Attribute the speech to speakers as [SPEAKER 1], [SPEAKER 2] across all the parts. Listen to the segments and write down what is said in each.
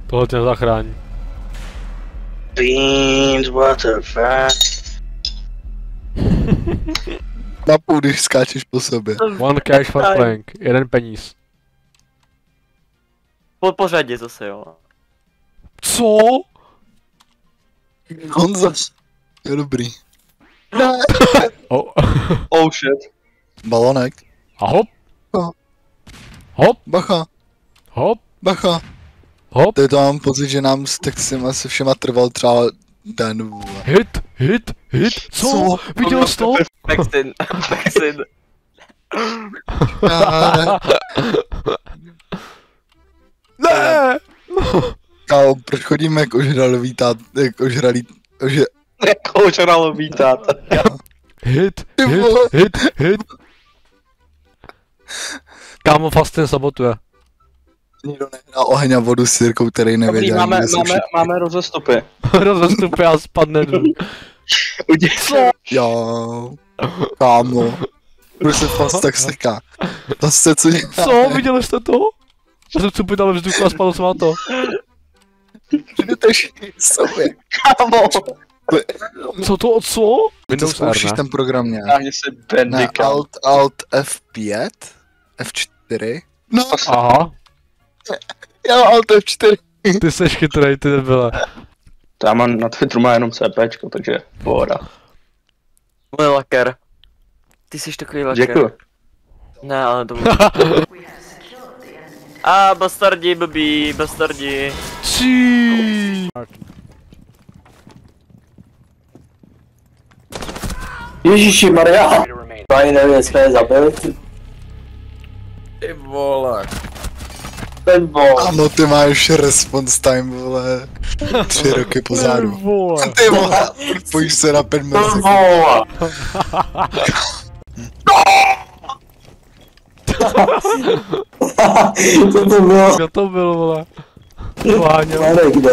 [SPEAKER 1] Tohle tě zachrání.
[SPEAKER 2] Beans, what the fuck?
[SPEAKER 3] Na půl, když skáčeš po sobě.
[SPEAKER 1] One cash for playing. Jeden peníz.
[SPEAKER 4] Po pořadě zase, jo.
[SPEAKER 1] Co?
[SPEAKER 3] Honza. Je dobrý.
[SPEAKER 1] Oh.
[SPEAKER 2] Oh shit.
[SPEAKER 3] Balonek.
[SPEAKER 1] A hop.
[SPEAKER 3] No.
[SPEAKER 1] Hop.
[SPEAKER 3] Bacha.
[SPEAKER 1] Hop.
[SPEAKER 3] Bacha.
[SPEAKER 1] Hop.
[SPEAKER 3] Teď to mám pocit, že nám s textem se všema trval třeba den. Vole.
[SPEAKER 1] Hit. Co? Viděl jsi to?
[SPEAKER 4] Backsin.
[SPEAKER 1] Ne!
[SPEAKER 3] Kámo, proč chodíme jak ožralový jak ožralý,
[SPEAKER 2] Jako ožralový táta.
[SPEAKER 1] Hit. Kámo, Fastin sabotuje.
[SPEAKER 3] Nikdo nehrá oheň a vodu s Jirkou, který nevěděl.
[SPEAKER 2] Dobrý, máme rozestupy.
[SPEAKER 1] Rozestupy a spadne dolů. Co?
[SPEAKER 3] Jo. Kámo. Proč se fast tak seká? To se co dělá?
[SPEAKER 1] Co? Viděli jste to? Já jsem cupy dal vzduchu a spadl jsem na to.
[SPEAKER 3] To je sobě.
[SPEAKER 2] Kámo.
[SPEAKER 1] Co to? Co?
[SPEAKER 3] Ty
[SPEAKER 1] Windows R,
[SPEAKER 3] zkoušíš
[SPEAKER 1] ne?
[SPEAKER 3] ten program nějak?
[SPEAKER 2] Táhni si bendy,
[SPEAKER 3] Ne,
[SPEAKER 2] kámo.
[SPEAKER 3] Alt F5? F4? No,
[SPEAKER 1] Aha.
[SPEAKER 3] já Alt F4.
[SPEAKER 1] Ty seš chytrej, ty nebyle.
[SPEAKER 2] To já mám na Twitteru má jenom CPčko, takže pohoda.
[SPEAKER 4] Můj laker. Ty jsi takový laker.
[SPEAKER 2] Děkuju.
[SPEAKER 4] Ne, ale to bastardi, blbý, bastardi.
[SPEAKER 1] Cí.
[SPEAKER 5] Ježíši Maria! Ani nevím, jsme je zabili.
[SPEAKER 6] Ty vole.
[SPEAKER 5] Ten vol.
[SPEAKER 3] Ano, ty máš response time, vole. 3 roky pozadu.
[SPEAKER 1] Vole.
[SPEAKER 3] Ty vole, pojíš se na 5
[SPEAKER 5] Ten
[SPEAKER 3] milisekund.
[SPEAKER 5] vol. Co to bylo?
[SPEAKER 1] Kdo to byl, vole? Váňa.
[SPEAKER 5] Marek, kde?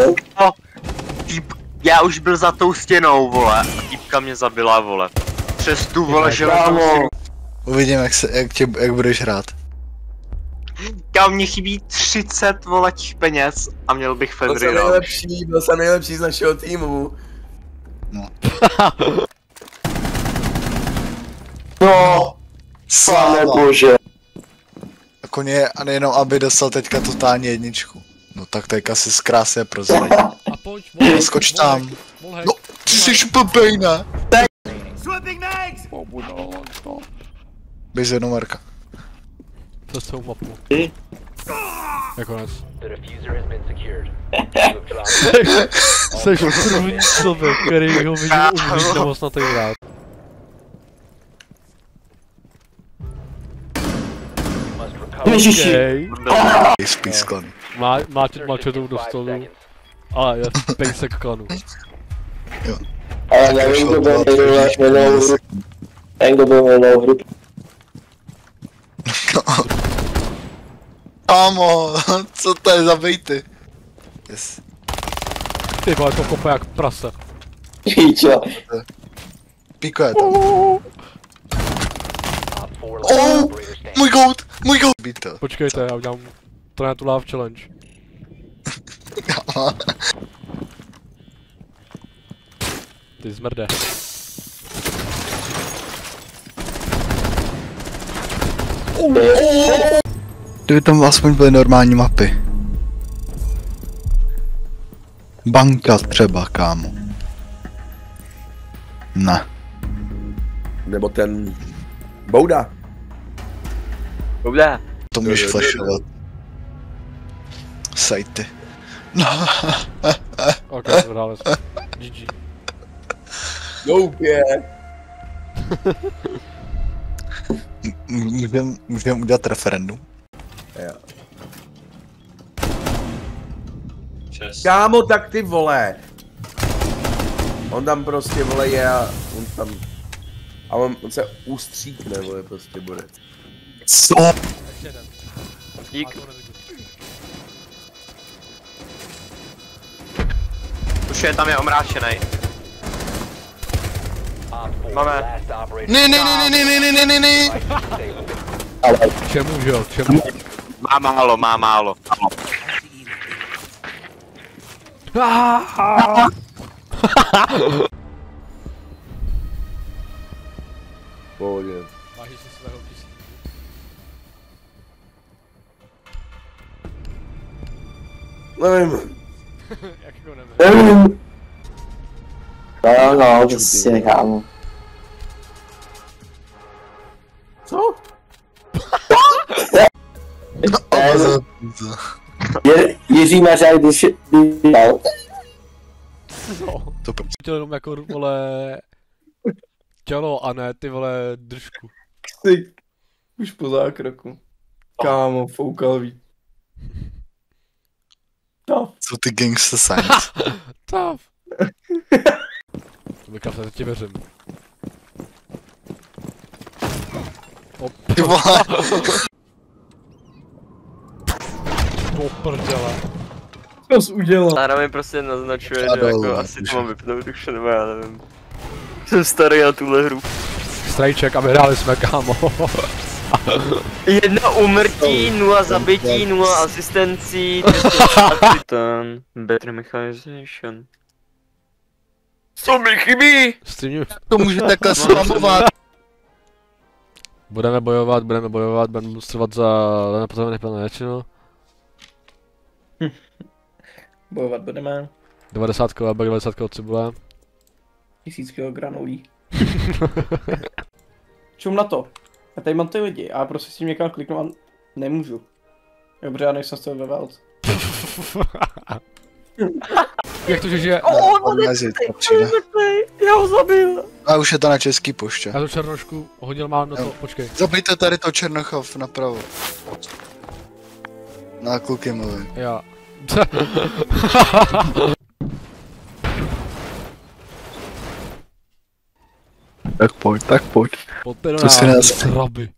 [SPEAKER 4] Já už byl za tou stěnou, vole. A týpka mě zabila, vole. Přes tu, vole, že
[SPEAKER 5] Kámo.
[SPEAKER 3] Uvidím, jak budeš hrát.
[SPEAKER 4] Kam mě chybí 30, vole, těch peněz a měl bych
[SPEAKER 6] Byl jsem
[SPEAKER 4] Fenrir.
[SPEAKER 6] nejlepší, byl jsem nejlepší z našeho týmu.
[SPEAKER 5] No. Pane
[SPEAKER 3] Sláva.
[SPEAKER 5] bože.
[SPEAKER 3] Jako a nejenom, aby dostal teďka totálně jedničku. No tak teďka si zkrásně prozradí.
[SPEAKER 1] A pojď, volej,
[SPEAKER 3] Skoč tam.
[SPEAKER 1] volej.
[SPEAKER 3] No, ty jsi blbej, ne? Běž za jednou Marka.
[SPEAKER 1] To jsou mapu. Jako nás. Seš první člověk, který ho viděl umřít nebo snad tak hrát.
[SPEAKER 5] Ježiši.
[SPEAKER 1] Okay.
[SPEAKER 3] Spíš klanu.
[SPEAKER 1] Máte to do stolu. Ale je pejsek klanu.
[SPEAKER 5] Ale nevím, kdo byl minulou hru. Ten, kdo byl minulou hru.
[SPEAKER 3] Kámo, co to je za bejty? Yes.
[SPEAKER 1] Ty vole, to kope jak prase.
[SPEAKER 5] Píčo.
[SPEAKER 3] Píko je tam. Můj goat! Být to.
[SPEAKER 1] Počkejte, já udělám Try to Laugh challenge. Ty zmrde.
[SPEAKER 3] Kdyby tam aspoň byly normální mapy. Banka třeba, kámo. Ne.
[SPEAKER 6] Nebo ten... Bouda.
[SPEAKER 4] Bouda.
[SPEAKER 3] To můžeš flashovat. Sajty. No.
[SPEAKER 1] Ok, vyhráli jsme. GG.
[SPEAKER 6] Goupě.
[SPEAKER 3] Můžeme udělat referendum?
[SPEAKER 6] Jo. Kámo, tak ty vole. On tam prostě vole je a on tam... A on se ustříkne, vole, prostě bude.
[SPEAKER 3] Co?
[SPEAKER 4] Dík. Už je tam je omráčenej. Máme.
[SPEAKER 3] Ne.
[SPEAKER 1] K čemu, že jo, k čemu?
[SPEAKER 4] Má málo.
[SPEAKER 6] Pohodě.
[SPEAKER 1] Vážíš si svého kyslíku?
[SPEAKER 6] Nevím.
[SPEAKER 1] Jak jako nevím.
[SPEAKER 5] No, to si necháme.
[SPEAKER 6] Co?
[SPEAKER 5] Jiří Mařák, když dal.
[SPEAKER 1] No.
[SPEAKER 3] To p-
[SPEAKER 1] Chtěl jenom jako, vole... Tělo a ne ty vole držku.
[SPEAKER 7] Ty, už po zákroku. Kámo, foukal víc.
[SPEAKER 3] Jsou ty gangster signs.
[SPEAKER 1] Tav. Vykav, já ti věřím.
[SPEAKER 3] Ty vole.
[SPEAKER 1] Do prdele.
[SPEAKER 7] Co jsi udělal?
[SPEAKER 4] Tára mi prostě naznačuje, že
[SPEAKER 3] Shadow,
[SPEAKER 4] jako
[SPEAKER 3] no,
[SPEAKER 4] asi
[SPEAKER 3] už
[SPEAKER 4] to mám vypnout už, nebo já nevím. Jsem starý na tuhle hru.
[SPEAKER 1] Strajček a vyhráli jsme, kámo.
[SPEAKER 4] 1 úmrtí, 0 zabití, 0 asistencí, ten better mechanization. Co mi chybí?
[SPEAKER 1] Streamuju.
[SPEAKER 3] To může takhle spamovat.
[SPEAKER 1] Budeme bojovat, budeme boostovat za nepozavených planetčinu.
[SPEAKER 7] Bojovat budeme.
[SPEAKER 1] 90 a 90 od cibule.
[SPEAKER 7] 1000 kg granulí. Čum na to. Já tady mám ty lidi a prostě s tím někam kliknu a nemůžu. Dobře, já nejsem z toho ve válce.
[SPEAKER 1] Jak to, že žije?
[SPEAKER 4] Já ho zabil.
[SPEAKER 3] A už je to na český poště.
[SPEAKER 1] Já tu černošku hodil mám na to, počkej.
[SPEAKER 3] Zabijte tady to Černochov napravo. Na kluky mluvím.
[SPEAKER 1] Já.
[SPEAKER 3] Tak pojď.
[SPEAKER 1] Pojďte do
[SPEAKER 3] To si
[SPEAKER 1] nás,
[SPEAKER 3] nás-
[SPEAKER 1] sraby.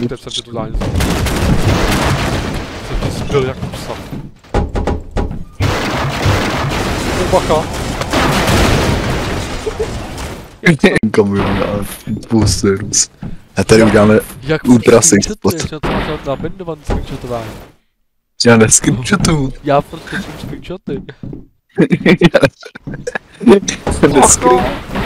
[SPEAKER 1] Teď jsem ti tu dálnici. Jsem ti zbyl jako psa. Bacha.
[SPEAKER 3] Kamion a boosterus. A tady uděláme
[SPEAKER 1] Jak
[SPEAKER 3] ultra
[SPEAKER 1] screenshotuješ?
[SPEAKER 3] safe spot.
[SPEAKER 1] Na to máš nabindovaný screenshotování.
[SPEAKER 3] Já nescreenshotuju.
[SPEAKER 1] Já prostě jsem screenshoty.
[SPEAKER 3] Já nescreen-